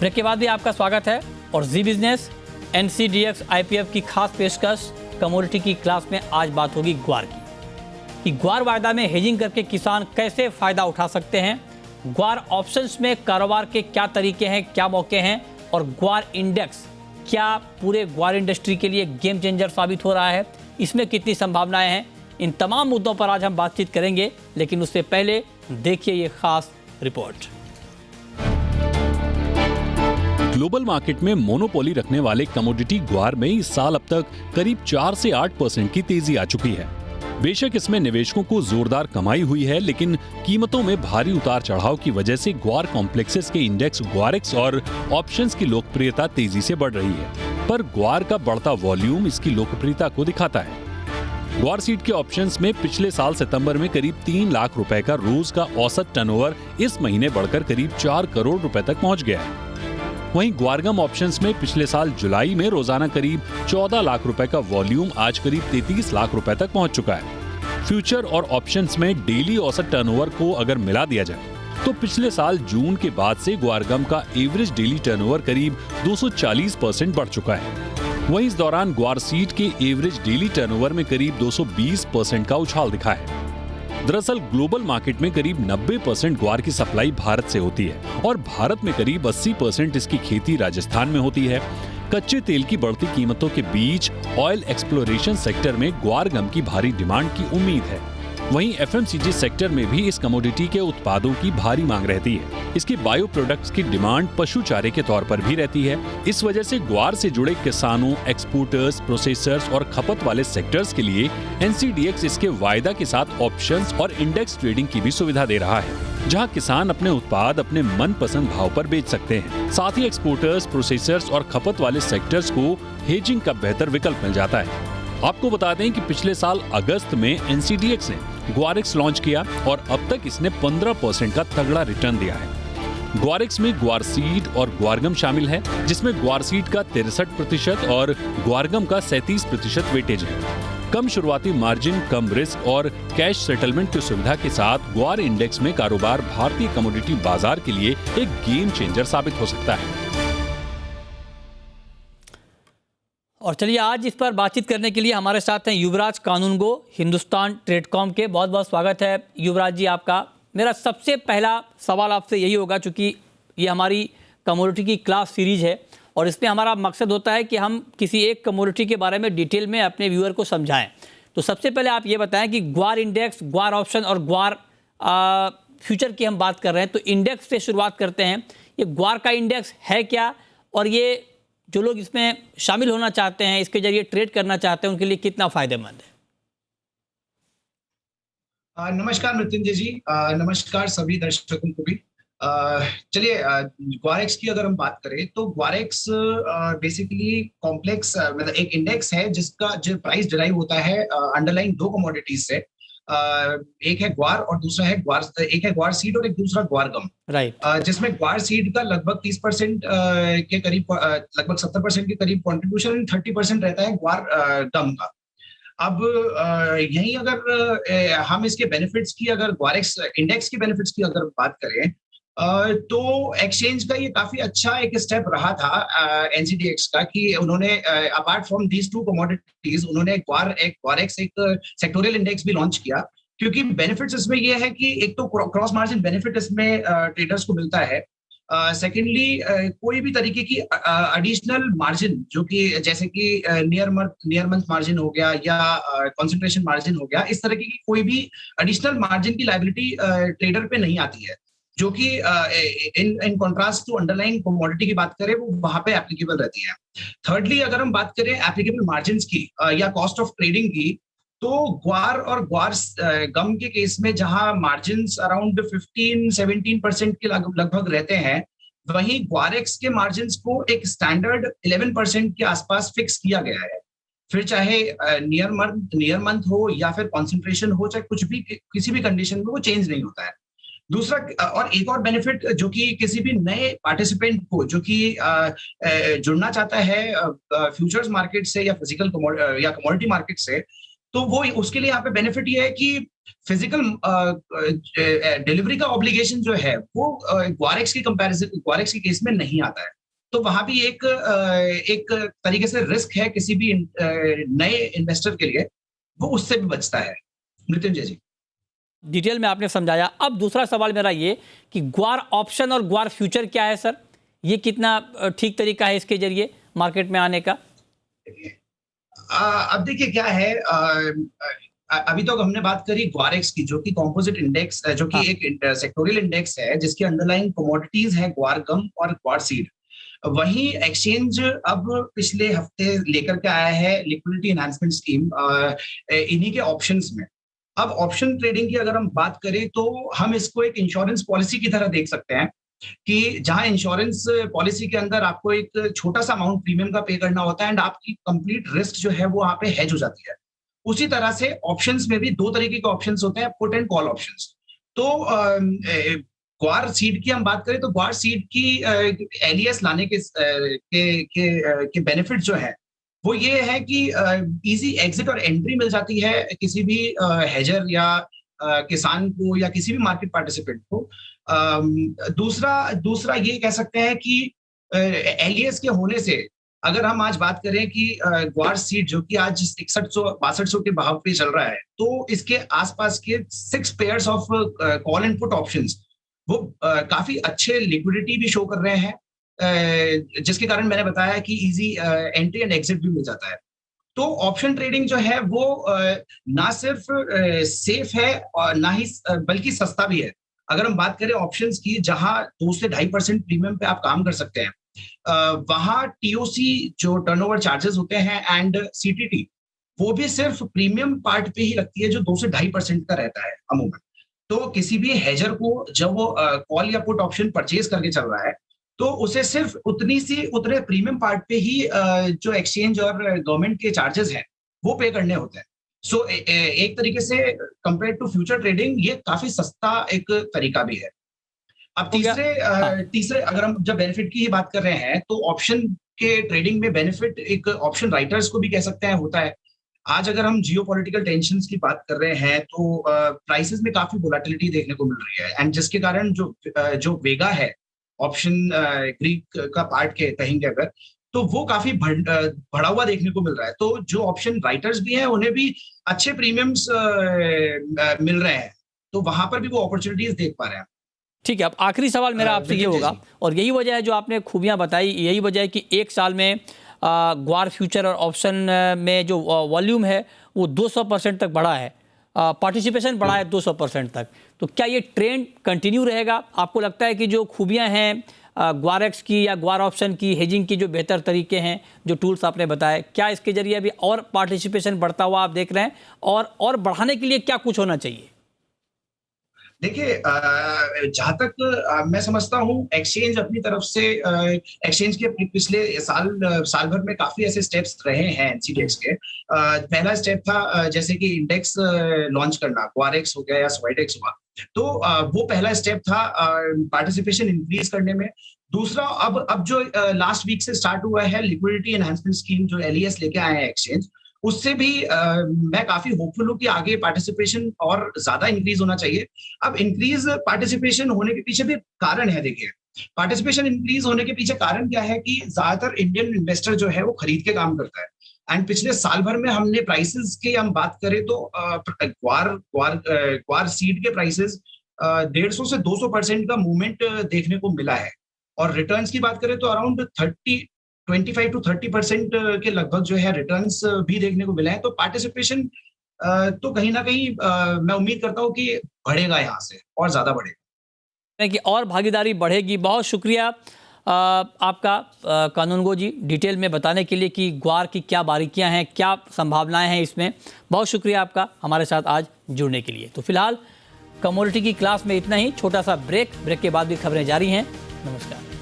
Break के बाद भी आपका स्वागत है और जी बिजनेस NCDX IPF की खास पेशकश कमोडिटी की क्लास में आज बात होगी ग्वार की कि ग्वार वायदा में हेजिंग करके किसान कैसे फायदा उठा सकते हैं, ग्वार ऑप्शंस में कारोबार के क्या तरीके हैं, क्या मौके हैं और ग्वार इंडेक्स क्या पूरे ग्वार इंडस्ट्री के लिए गेम चेंजर साबित हो रहा है, इसमें कितनी संभावनाएं हैं। इन तमाम मुद्दों पर आज हम बातचीत करेंगे, लेकिन उससे पहले देखिए ये खास रिपोर्ट। ग्लोबल मार्केट में मोनोपोली रखने वाले कमोडिटी ग्वार में इस साल अब तक करीब 4 से 8% की तेजी आ चुकी है। बेशक इसमें निवेशकों को जोरदार कमाई हुई है, लेकिन कीमतों में भारी उतार चढ़ाव की वजह से ग्वार कॉम्प्लेक्सेस के इंडेक्स ग्वारेक्स और ऑप्शंस की लोकप्रियता तेजी से बढ़ रही है। पर ग्वार का बढ़ता वॉल्यूम इसकी लोकप्रियता को दिखाता है। ग्वार सीड के ऑप्शंस में पिछले साल सितंबर में करीब 3 लाख रुपए का रोज का औसत टर्नओवर इस महीने बढ़कर करीब 4 करोड़ रुपए तक पहुंच गया है। वहीं ग्वारगम ऑप्शंस में पिछले साल जुलाई में रोजाना करीब 14 लाख रुपए का वॉल्यूम आज करीब 33 लाख रुपए तक पहुंच चुका है। फ्यूचर और ऑप्शंस में डेली औसत टर्नओवर को अगर मिला दिया जाए तो पिछले साल जून के बाद से ग्वारगम का एवरेज डेली टर्नओवर करीब 240% बढ़ चुका है। वहीं इस दौरान ग्वार सीड के एवरेज डेली टर्नओवर में करीब 220% का उछाल दिखा है। दरअसल ग्लोबल मार्केट में करीब 90% ग्वार की सप्लाई भारत से होती है और भारत में करीब 80% इसकी खेती राजस्थान में होती है। कच्चे तेल की बढ़ती कीमतों के बीच ऑयल एक्सप्लोरेशन सेक्टर में ग्वार गम की भारी डिमांड की उम्मीद है। वहीं FMCG सेक्टर में भी इस कमोडिटी के उत्पादों की भारी मांग रहती है। इसकी बायो प्रोडक्ट्स की डिमांड पशु चारे के तौर पर भी रहती है। इस वजह से ग्वार से जुड़े किसानों, एक्सपोर्टर्स, प्रोसेसर्स और खपत वाले सेक्टर्स के लिए NCDX इसके वायदा के साथ ऑप्शंस और इंडेक्स ट्रेडिंग की भी सुविधा दे रहा है, जहां किसान अपने उत्पाद अपने मनपसंद भाव पर बेच सकते हैं। साथ ही एक्सपोर्टर्स, प्रोसेसर्स और खपत वाले सेक्टर्स को हेजिंग का बेहतर विकल्प मिल जाता है। आपको बता दें कि पिछले साल अगस्त में NCDX ने ग्वारेक्स लॉन्च किया और अब तक इसने 15% का तगड़ा रिटर्न दिया है। ग्वारेक्स में ग्वार सीड और ग्वारगम शामिल है, जिसमें ग्वार सीड का 63% और ग्वारगम का 37% वेटेज है। कम शुरुआती मार्जिन, कम रिस्क और कैश सेटलमेंट की सुविधा के साथ ग्वार इंडेक्स में कारोबार भारतीय कमोडिटी बाजार के लिए एक गेम चेंजर साबित हो सकता है। और चलिए आज इस पर बातचीत करने के लिए हमारे साथ हैं युवराज कानूनगो, हिंदुस्तान ट्रेडकॉम के। बहुत बहुत स्वागत है युवराज जी आपका। मेरा सबसे पहला सवाल आपसे यही होगा, चूंकि ये हमारी कमोडिटी की क्लास सीरीज है और इसमें हमारा मकसद होता है कि हम किसी एक कमोडिटी के बारे में डिटेल में अपने व्यूअर को समझाएं। तो सबसे पहले आप ये बताएं कि ग्वार इंडेक्स, ग्वार ऑप्शन और ग्वार फ्यूचर की हम बात कर रहे हैं, तो इंडेक्स से शुरुआत करते हैं। ये ग्वार का इंडेक्स है क्या, और ये जो लोग इसमें शामिल होना चाहते हैं, इसके जरिए ट्रेड करना चाहते हैं, उनके लिए कितना फायदेमंद है? नमस्कार मृत्युंजय जी, नमस्कार सभी दर्शकों को भी। चलिए ग्वारेक्स की अगर हम बात करें तो ग्वारेक्स बेसिकली कॉम्प्लेक्स मतलब एक इंडेक्स है जिसका जो प्राइस डिराइव होता है अंडरलाइन दो कमोडिटीज से। एक है ग्वार और दूसरा है एक है ग्वार सीड और एक दूसरा ग्वार गम। राइट। जिसमें ग्वार सीड का लगभग 30% के करीब, लगभग 70% के करीब कंट्रीब्यूशन, 30% रहता है ग्वार गम का। अब यही अगर हम इसके बेनिफिट्स की, अगर ग्वारेक्स इंडेक्स के बेनिफिट्स की अगर बात करें तो एक्सचेंज का ये काफी अच्छा एक स्टेप रहा था NCDX का, कि उन्होंने apart from these two commodities उन्होंने ग्वारेक्स एक सेक्टोरियल इंडेक्स भी लॉन्च किया। क्योंकि बेनिफिट्स इसमें ये है कि एक तो क्रॉस मार्जिन बेनिफिट इसमें ट्रेडर्स को मिलता है। सेकेंडली कोई भी तरीके की एडिशनल मार्जिन, जो कि जैसे कि नियर मंथ मार्जिन हो गया या कंसंट्रेशन मार्जिन हो गया, इस तरह की कोई भी एडिशनल मार्जिन की लायबिलिटी ट्रेडर पे नहीं आती है, जो कि in contrast to underline commodity की बात करें वो वहां पे एप्लीकेबल रहती है। थर्डली अगर हम बात करें एप्लीकेबल मार्जिन की या कॉस्ट ऑफ ट्रेडिंग की, तो ग्वार और ग्वार गम के केस में जहां मार्जिन अराउंड 15-17% के लगभग रहते हैं, वहीं ग्वारेक्स के मार्जिन को एक स्टैंडर्ड 11% के आसपास फिक्स किया गया है। फिर चाहे नियर मंथ हो या फिर कॉन्सेंट्रेशन हो, चाहे कुछ भी किसी भी कंडीशन में वो चेंज नहीं होता है। दूसरा और एक और बेनिफिट जो कि किसी भी नए पार्टिसिपेंट को जो कि जुड़ना चाहता है फ्यूचर्स मार्केट से या फिजिकल या कमोडिटी मार्केट से, तो वो उसके लिए यहाँ पे बेनिफिट ये है कि फिजिकल डिलीवरी का ऑब्लिगेशन जो है वो ग्वारेक्स की कंपैरिजन ग्वारेक्स के केस में नहीं आता है। तो वहां भी एक तरीके से रिस्क है किसी भी नए इन्वेस्टर के लिए, वो उससे भी बचता है। मृत्युंजय जी, डिटेल में आपने समझाया। अब दूसरा सवाल मेरा ये कि ग्वार ऑप्शन और ग्वार फ्यूचर क्या है सर? ये कितना ठीक तरीका है इसके जरिए मार्केट में आने का? अब देखिए क्या है, अभी तो हमने बात करी ग्वारेक्स की, जो कि कॉम्पोजिट इंडेक्स, जो कि एक सेक्टोरियल इंडेक्स है जिसके अंडरलाइंग कमोडिटीज है ग्वार गम और ग्वार सीड। वही एक्सचेंज अब पिछले हफ्ते लेकर के आया है लिक्विडिटी एनहांसमेंट स्कीम इन्हीं के ऑप्शंस में। अब ऑप्शन ट्रेडिंग की अगर हम बात करें तो हम इसको एक इंश्योरेंस पॉलिसी की तरह देख सकते हैं कि जहां इंश्योरेंस पॉलिसी के अंदर आपको एक छोटा सा अमाउंट प्रीमियम का पे करना होता है एंड आपकी कंप्लीट रिस्क जो है वो वहां पे हेज हो जाती है। उसी तरह से ऑप्शंस में भी दो तरीके के ऑप्शंस होते हैं, पुट एंड कॉल ऑप्शंस। तो ग्वार सीड की हम बात करें तो ग्वार सीड की एलईएस लाने के बेनिफिट जो है वो ये है कि इजी एग्जिट और एंट्री मिल जाती है किसी भी हेजर या किसान को या किसी भी मार्केट पार्टिसिपेंट को। दूसरा ये कह सकते हैं कि एलईएस के होने से अगर हम आज बात करें कि ग्वार सीड जो कि आज 6100-6200 के भाव पे चल रहा है, तो इसके आसपास के 6 pairs of call and put options वो काफी अच्छे लिक्विडिटी भी शो कर रहे हैं, जिसके कारण मैंने बताया कि इजी एंट्री एंड एग्जिट भी मिल जाता है। तो ऑप्शन ट्रेडिंग जो है वो ना सिर्फ सेफ है और ना ही बल्कि सस्ता भी है। अगर हम बात करें ऑप्शंस की, जहां 2 से 2.5% प्रीमियम पे आप काम कर सकते हैं, वहां टीओसी जो टर्नओवर चार्जेस होते हैं एंड सीटीटी वो भी सिर्फ प्रीमियम पार्ट पे ही लगती है, जो 2 से 2.5% का रहता है अमूमन। तो किसी भी हेजर को जब वो कॉल या पुट ऑप्शन परचेज करके चल रहा है तो उसे सिर्फ उतने प्रीमियम पार्ट पे ही जो एक्सचेंज और गवर्नमेंट के चार्जेस हैं वो पे करने होते हैं। सो एक तरीके से कंपेयर टू फ्यूचर ट्रेडिंग ये काफी सस्ता एक तरीका भी है। अब तीसरे अगर हम जब बेनिफिट की ही बात कर रहे हैं तो ऑप्शन के ट्रेडिंग में बेनिफिट एक ऑप्शन राइटर्स को भी कह सकते हैं होता है। आज अगर हम जियोपॉलिटिकल टेंशंस की बात कर रहे हैं तो प्राइसेस में काफी वोलेटिलिटी देखने को मिल रही है एंड जिसके कारण जो वेगा है ऑप्शन ग्रीक का पार्ट के कहेंगे अगर, तो वो काफी बढ़ा हुआ देखने को मिल रहा है। तो जो ऑप्शन राइटर्स भी हैं उन्हें भी अच्छे प्रीमियम्स मिल रहे हैं, तो वहां पर भी वो अपॉर्चुनिटीज देख पा रहे हैं। ठीक है, अब आखिरी सवाल मेरा आपसे ये होगा, और यही वजह है जो आपने खूबियां बताई, यही वजह है कि एक साल में ग्वार फ्यूचर और ऑप्शन में जो वॉल्यूम है वो 200% तक बढ़ा है, पार्टिसिपेशन बढ़ा है 200% तक। तो क्या ये ट्रेंड कंटिन्यू रहेगा? आपको लगता है कि जो खूबियां हैं ग्वारेक्स की या ग्वार ऑप्शन की, हेजिंग की जो बेहतर तरीके हैं, जो टूल्स आपने बताए, क्या इसके जरिए अभी और पार्टिसिपेशन बढ़ता हुआ आप देख रहे हैं, और बढ़ाने के लिए क्या कुछ होना चाहिए? देखिए, जहां तक मैं समझता हूं एक्सचेंज अपनी तरफ से एक्सचेंज के पिछले साल भर में काफी ऐसे स्टेप्स रहे हैं एनसीडीएक्स के। पहला स्टेप था जैसे कि इंडेक्स लॉन्च करना, ग्वारेक्स हो गया या स्वाइडेक्स हुआ, तो वो पहला स्टेप था पार्टिसिपेशन इंक्रीज करने में। दूसरा, अब जो लास्ट वीक से स्टार्ट हुआ है लिक्विडिटी एनहांसमेंट स्कीम जो एलईएस लेके आए हैं एक्सचेंज, उससे भी मैं काफी होपफुल हूं कि आगे पार्टिसिपेशन और ज्यादा इंक्रीज होना चाहिए। अब इंक्रीज पार्टिसिपेशन होने के पीछे भी कारण है। देखिए, पार्टिसिपेशन इंक्रीज होने के पीछे कारण क्या है कि ज्यादातर इंडियन इन्वेस्टर जो है वो खरीद के काम करता है एंड पिछले साल भर में हमने प्राइसेस की हम बात करें तो ग्वार सीड के प्राइसेस 150 से 200% का मूवमेंट देखने को मिला है, और रिटर्न्स की बात करें तो अराउंड 25 to 30% के लगभग जो है रिटर्न्स भी देखने को मिले हैं। तो पार्टिसिपेशन तो कहीं ना कहीं मैं उम्मीद करता हूं कि बढ़ेगा, यहाँ से और ज्यादा बढ़ेगा, कि और भागीदारी बढ़ेगी। बहुत शुक्रिया आपका कानूनगो जी, डिटेल में बताने के लिए कि ग्वार की क्या बारीकियां हैं, क्या संभावनाएं हैं इसमें। बहुत शुक्रिया आपका हमारे साथ आज जुड़ने के लिए। तो फिलहाल कमोडिटी की क्लास में इतना ही, छोटा सा ब्रेक के बाद भी खबरें जारी हैं। नमस्कार।